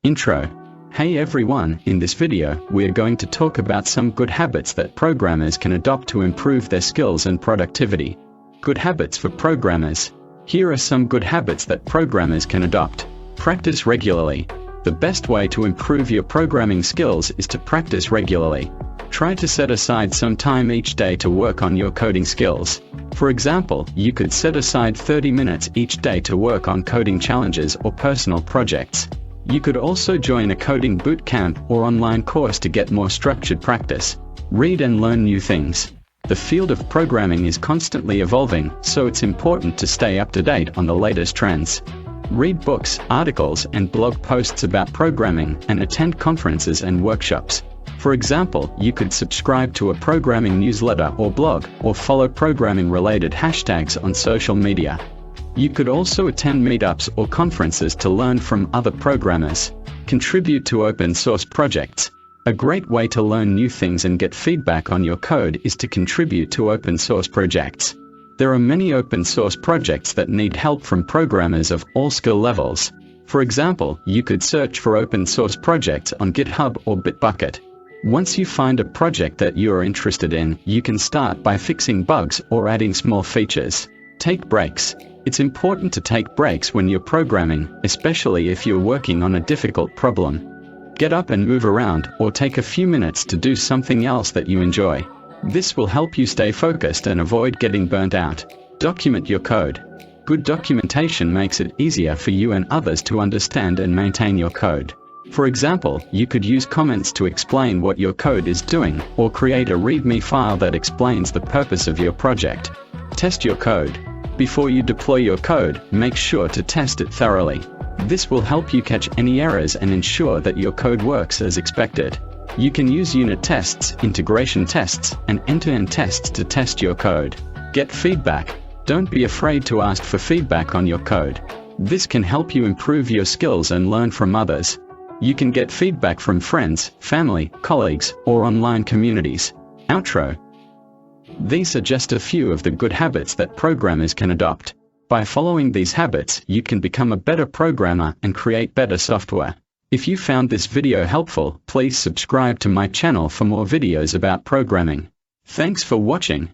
Intro. Hey everyone, in this video, we are going to talk about some good habits that programmers can adopt to improve their skills and productivity. Good habits for programmers. Here are some good habits that programmers can adopt. Practice regularly. The best way to improve your programming skills is to practice regularly. Try to set aside some time each day to work on your coding skills. For example, you could set aside 30 minutes each day to work on coding challenges or personal projects. You could also join a coding bootcamp or online course to get more structured practice. Read and learn new things. The field of programming is constantly evolving, so it's important to stay up to date on the latest trends. Read books, articles, and blog posts about programming, and attend conferences and workshops. For example, you could subscribe to a programming newsletter or blog, or follow programming-related hashtags on social media. You could also attend meetups or conferences to learn from other programmers. Contribute to open source projects. A great way to learn new things and get feedback on your code is to contribute to open source projects. There are many open source projects that need help from programmers of all skill levels. For example, you could search for open source projects on GitHub or Bitbucket. Once you find a project that you are interested in, you can start by fixing bugs or adding small features. Take breaks. It's important to take breaks when you're programming, especially if you're working on a difficult problem. Get up and move around, or take a few minutes to do something else that you enjoy. This will help you stay focused and avoid getting burnt out. Document your code. Good documentation makes it easier for you and others to understand and maintain your code. For example, you could use comments to explain what your code is doing, or create a README file that explains the purpose of your project. Test your code. Before you deploy your code, make sure to test it thoroughly. This will help you catch any errors and ensure that your code works as expected. You can use unit tests, integration tests, and end-to-end tests to test your code. Get feedback. Don't be afraid to ask for feedback on your code. This can help you improve your skills and learn from others. You can get feedback from friends, family, colleagues, or online communities. Outro. These are just a few of the good habits that programmers can adopt. By following these habits, you can become a better programmer and create better software. If you found this video helpful, please subscribe to my channel for more videos about programming. Thanks for watching.